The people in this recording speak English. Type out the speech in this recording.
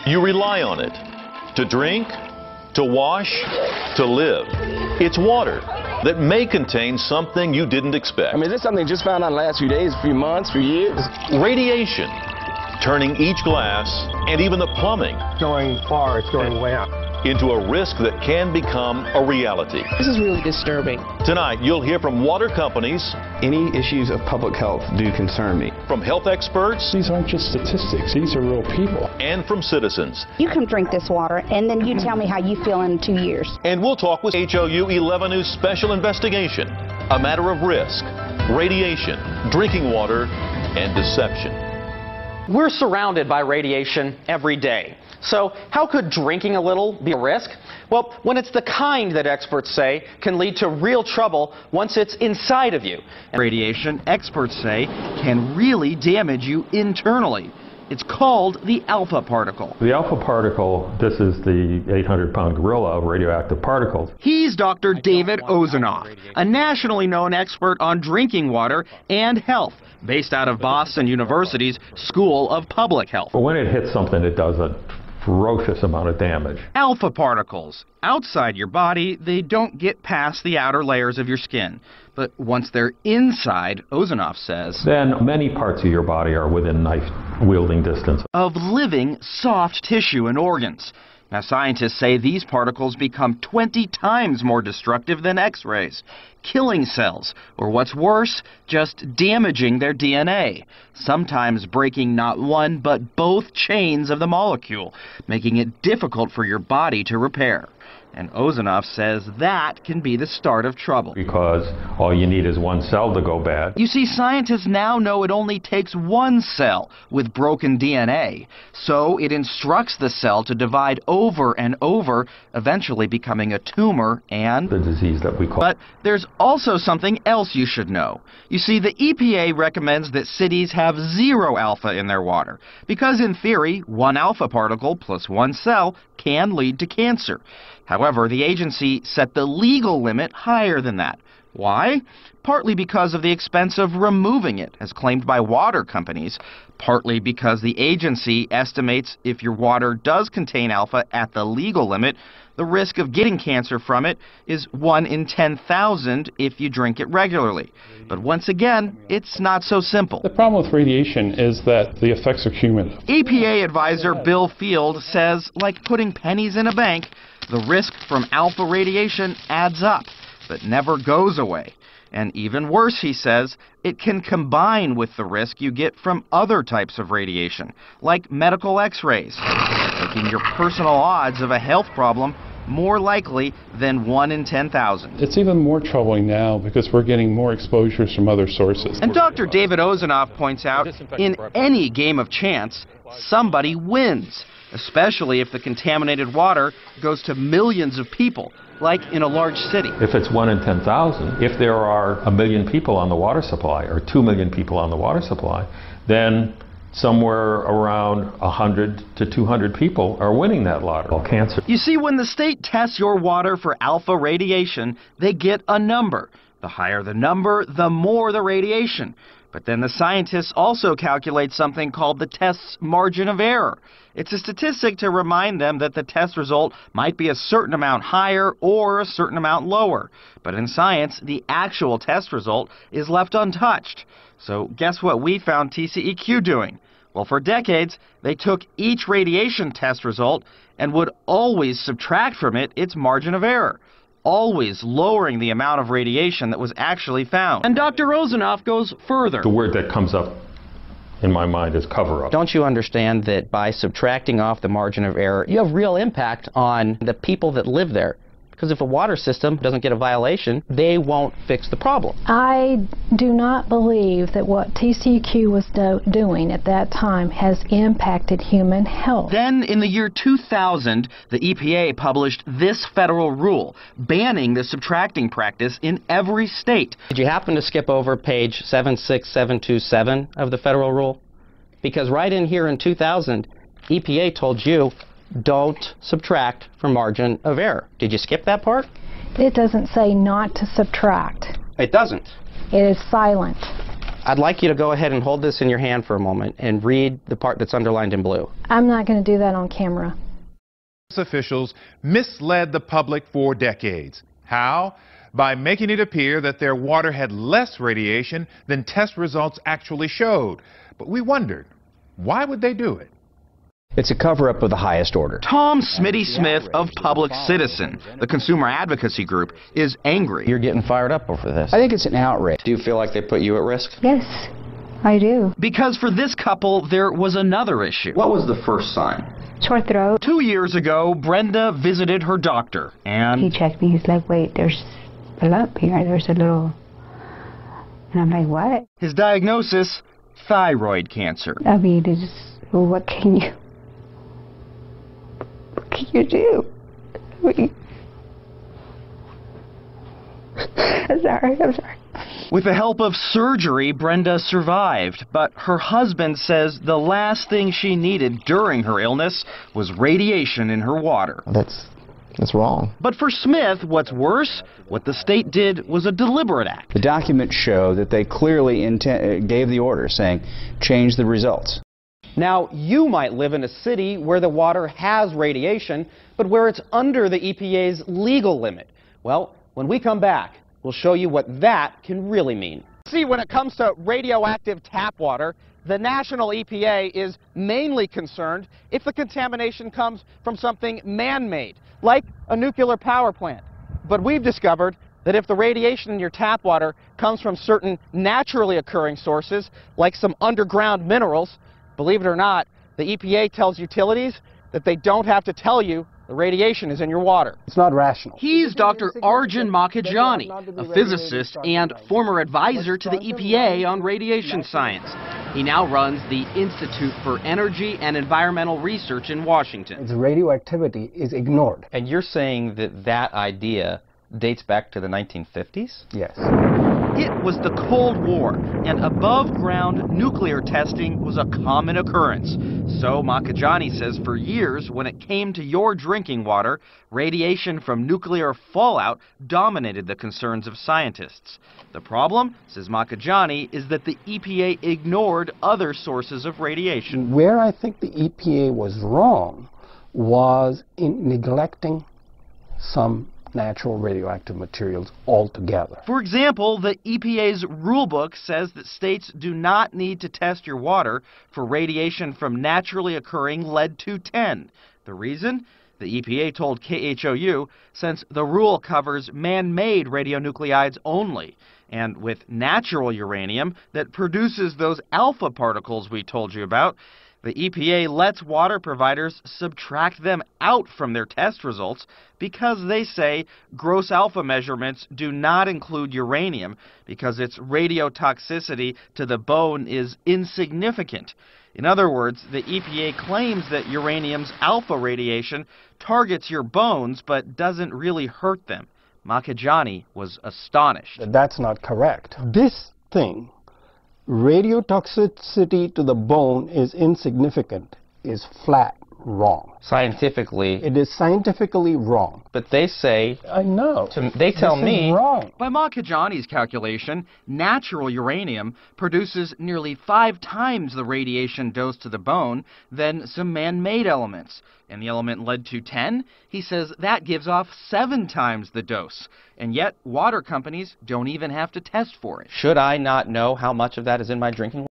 You rely on it to drink, to wash, to live. It's water that may contain something you didn't expect. I mean, is this something just found out in the last few days, few months, few years? Radiation, turning each glass and even the plumbing Going far, it's going way up. into a risk that can become a reality. This is really disturbing. Tonight, you'll hear from water companies, Any issues of public health do concern me. from health experts, These aren't just statistics, these are real people. and from citizens. You can drink this water, and then you tell me how you feel in 2 years. And we'll talk with HOU 11 News Special Investigation, a matter of risk, radiation, drinking water, and deception. We're surrounded by radiation every day. So how could drinking a little be a risk? Well, when it's the kind that experts say can lead to real trouble once it's inside of you. Radiation, experts say, can really damage you internally. It's called the alpha particle. The alpha particle, this is the 800-pound gorilla of radioactive particles. He's Dr. David Ozanoff, a nationally known expert on drinking water and health, based out of Boston University's School of Public Health. But when it hits something, it does a ferocious amount of damage. Alpha particles. Outside your body, they don't get past the outer layers of your skin. But once they're inside, Ozanoff says, Then many parts of your body are within knife-wielding distance of living soft tissue and organs. Now, scientists say these particles become 20 times more destructive than X-rays, killing cells, or what's worse, just damaging their DNA, sometimes breaking not one but both chains of the molecule, making it difficult for your body to repair. And Ozanoff says that can be the start of trouble. because all you need is one cell to go bad. You see, scientists now know it only takes one cell with broken DNA. So it instructs the cell to divide over and over, eventually becoming a tumor and... The disease that we call. But there's also something else you should know. You see, the EPA recommends that cities have 0 alpha in their water, because in theory, one alpha particle plus one cell can lead to cancer. However, the agency set the legal limit higher than that. Why? Partly because of the expense of removing it, as claimed by water companies, partly because the agency estimates if your water does contain alpha at the legal limit, the risk of getting cancer from it is 1 in 10,000 if you drink it regularly. But once again, it's not so simple. The problem with radiation is that the effects are cumulative. EPA advisor Bill Field says, like putting pennies in a bank, the risk from alpha radiation adds up, but never goes away. And even worse, he says, it can combine with the risk you get from other types of radiation, like medical X-rays, making your personal odds of a health problem more likely than 1 in 10,000. It's even more troubling now because we're getting more exposures from other sources. And Dr. David Ozanoff points out, in any game of chance, somebody wins, especially if the contaminated water goes to millions of people, like in a large city. If it's 1 in 10,000, if there are 1 million people on the water supply or 2 million people on the water supply, then somewhere around 100 to 200 people are winning that lottery. Cancer. You see, when the state tests your water for alpha radiation, they get a number. The higher the number, the more the radiation. But then the scientists also calculate something called the test's margin of error. It's a statistic to remind them that the test result might be a certain amount higher or a certain amount lower. But in science, the actual test result is left untouched. So guess what we found TCEQ doing? Well, for decades, they took each radiation test result and would always subtract from it its margin of error, always lowering the amount of radiation that was actually found. And Dr. Ozanoff goes further. The word that comes up in my mind is cover-up. Don't you understand that by subtracting off the margin of error, you have real impact on the people that live there? Because if a water system doesn't get a violation, they won't fix the problem. I do not believe that what TCEQ was doing at that time has impacted human health. Then, in the year 2000, the EPA published this federal rule, banning the subtracting practice in every state. Did you happen to skip over page 76727 of the federal rule? Because right in here in 2000, EPA told you, don't subtract from margin of error. Did you skip that part? It doesn't say not to subtract. It doesn't. It is silent. I'd like you to go ahead and hold this in your hand for a moment and read the part that's underlined in blue. I'm not going to do that on camera. Officials misled the public for decades. How? By making it appear that their water had less radiation than test results actually showed. But we wondered, why would they do it? It's a cover-up of the highest order. Tom Smitty Smith of Public Citizen, the consumer advocacy group, is angry. You're getting fired up over this. I think it's an outrage. Do you feel like they put you at risk? Yes, I do. Because for this couple, there was another issue. What was the first sign? Sore throat. 2 years ago, Brenda visited her doctor, and He checked me. He's like, wait, there's a lump here. There's a little... And I'm like, what? his diagnosis, thyroid cancer. I mean, it's... What can you do? I mean, I'm sorry. With the help of surgery, Brenda survived, but her husband says the last thing she needed during her illness was radiation in her water. That's wrong. But for Smith, what's worse, what the state did was a deliberate act. The documents show that they clearly gave the order saying, change the results. Now, you might live in a city where the water has radiation, but where it's under the EPA's legal limit. Well, when we come back, we'll show you what that can really mean. See, when it comes to radioactive tap water, the national EPA is mainly concerned if the contamination comes from something man-made, like a nuclear power plant. But we've discovered that if the radiation in your tap water comes from certain naturally occurring sources, like some underground minerals, believe it or not, the EPA tells utilities that they don't have to tell you the radiation is in your water. It's not rational. He's Dr. Arjun Makhijani, a physicist and former advisor to the EPA on radiation science. He now runs the Institute for Energy and Environmental Research in Washington. Its radioactivity is ignored. And you're saying that that idea dates back to the 1950s? Yes. It was the Cold War, and above-ground nuclear testing was a common occurrence. So Makhijani says for years, when it came to your drinking water, radiation from nuclear fallout dominated the concerns of scientists. The problem, says Makhijani, is that the EPA ignored other sources of radiation. Where I think the EPA was wrong was in neglecting some natural radioactive materials altogether. For example, the EPA's rulebook says that states do not need to test your water for radiation from naturally occurring lead-210. The reason? The EPA told KHOU, since the rule covers man-made radionuclides only, and with natural uranium that produces those alpha particles we told you about, the EPA lets water providers subtract them out from their test results because they say gross alpha measurements do not include uranium because its radiotoxicity to the bone is insignificant. In other words, the EPA claims that uranium's alpha radiation targets your bones but doesn't really hurt them. Makhijani was astonished. That's not correct. This thing, radiotoxicity to the bone is insignificant, is flat wrong. Scientifically. It is scientifically wrong. But they say... I know. They tell me... wrong. By Makhijani's calculation, natural uranium produces nearly 5 times the radiation dose to the bone than some man-made elements. And the element lead-210, he says that gives off 7 times the dose. And yet, water companies don't even have to test for it. Should I not know how much of that is in my drinking water?